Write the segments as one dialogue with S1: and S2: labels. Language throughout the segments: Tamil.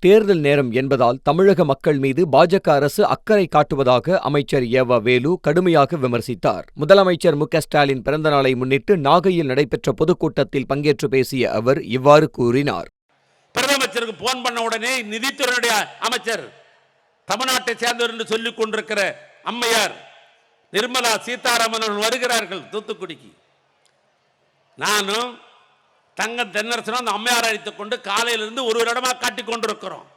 S1: தேர்தல் நேரம் என்பதால் தமிழக மக்கள் மீது பாஜக அரசு அக்கறை காட்டுவதாக அமைச்சர் ஏவ வேலு கடுமையாக விமர்சித்தார். முதலமைச்சர் மு.க.ஸ்டாலின் பிறந்தநாளை முன்னிட்டு நாகையில் நடைபெற்ற பொதுக்கூட்டத்தில் பங்கேற்று பேசிய அவர் இவ்வாறு கூறினார்.
S2: பிரதமருக்கு போன் பண்ண உடனே நிதித்துறையுடைய அமைச்சர் தமிழ்நாட்டை சேர்ந்தவர் என்று சொல்லிக் கொண்டிருக்கிற அம்மையார் நிர்மலா சீதாராமன் அவர்கள் வருகிறார்கள் தூத்துக்குடிக்கு. நானும் தங்கம் தென்னரசனும் அந்த அம்மையார் அழைத்துக் கொண்டு காலையிலிருந்து ஒரு இடமா காட்டிக் கொண்டிருக்கிறோம்.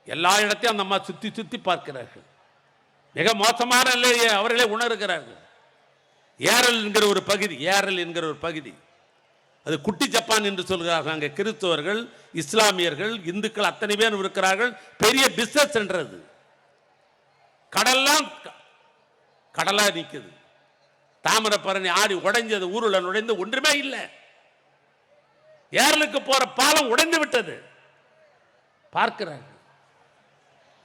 S2: எல்லா இடத்தையும் அந்த அம்மா சுத்தி சுத்தி பார்க்கிறார்கள். மிக மோசமான நிலையை அவர்களே உணர்கிறார்கள். ஏரல் என்கிற ஒரு பகுதி அது குட்டி ஜப்பான் என்று சொல்கிறார்கள். அங்கே கிறிஸ்தவர்கள், இஸ்லாமியர்கள், இந்துக்கள் அத்தனை பேர் இருக்கிறார்கள். பெரிய பிசினஸ் என்றது. கடலா நிற்குது. தாமிரபரணி ஆடி உடைஞ்சது, ஊருல நுழைந்து ஒன்றுமே இல்லை. ஏரலுக்கு போற பாலம் உடைந்து விட்டது. பார்க்கிறாங்க.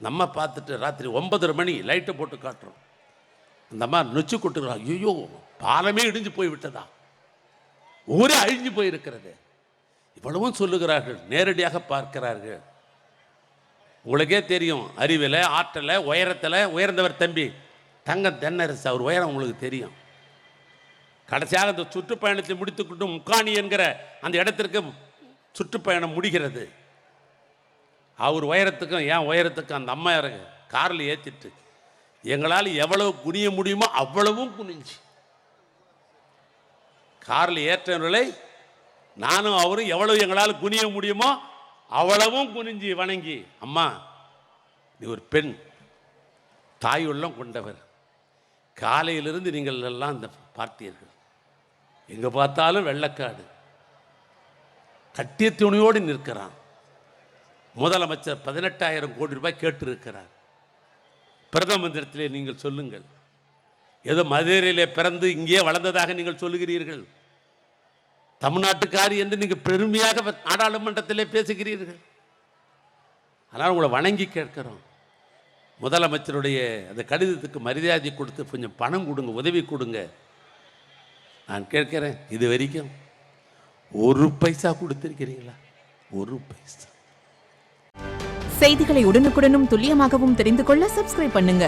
S2: நம்ம பார்த்துட்டு ராத்திரி 9:30 மணி லைட்டை போட்டு காட்டுறோம். அந்த மாதிரி நொச்சு கொட்டுகிறாங்க. ஐயோ, பாலமே இடிஞ்சு போய் விட்டதா, ஊரே அழிஞ்சு போயிருக்கிறது. இவ்வளவும் சொல்லுகிறார்கள், நேரடியாக பார்க்கிறார்கள். உங்களுக்கே தெரியும், அறிவில், ஆற்றல, உயரத்தில் உயர்ந்தவர் தம்பி தங்கம் தென்னரசு. அவர் உயரம் உங்களுக்கு தெரியும். கடைசியாக அந்த சுற்றுப்பயணத்தை முடித்துக்கொண்டு முக்காணி என்கிற அந்த இடத்திற்கு சுற்றுப்பயணம் முடிகிறது. அவர் உயரத்துக்கும் என் உயரத்துக்கும் அந்த அம்மா காரில் ஏற்றிட்டு எங்களால் எவ்வளவு குனிய முடியுமோ அவ்வளவும் குனிஞ்சு காரில் ஏற்றவர்களை நானும் அவரும் எவ்வளவு எங்களால் குனிய முடியுமோ அவ்வளவும் குனிஞ்சு வணங்கி, அம்மா நீ ஒரு பெண், தாய் உள்ளம் கொண்டவர். காலையிலிருந்து நீங்கள் எல்லாம் இந்த பார்த்தீர்கள். எங்கே பார்த்தாலும் வெள்ளக்காடு. கட்டிய துணியோடு நிற்கிறான். முதலமைச்சர் 18,000 கோடி ரூபாய் கேட்டிருக்கிறார். பிரதமரிடத்திலே நீங்கள் சொல்லுங்கள். ஏதோ மதுரையிலே பிறந்து இங்கே வளர்ந்ததாக நீங்கள் சொல்லுகிறீர்கள். தமிழ்நாட்டுக்காரி என்று நீங்கள் பெருமையாக நாடாளுமன்றத்திலே பேசுகிறீர்கள். அதனால் உங்களை வணங்கி கேட்கிறோம். முதலமைச்சருடைய அந்த கடிதத்துக்கு மரியாதை கொடுத்து கொஞ்சம் பணம் கொடுங்க, உதவி கொடுங்க. நான் கேட்கிறேன், இது வரைக்கும் 1 பைசா கொடுத்திருக்கிறீங்களா? 1 பைசா.
S3: செய்திகளை உடனுக்குடனும் துல்லியமாகவும் தெரிந்து கொள்ள சப்ஸ்கிரைப் பண்ணுங்க.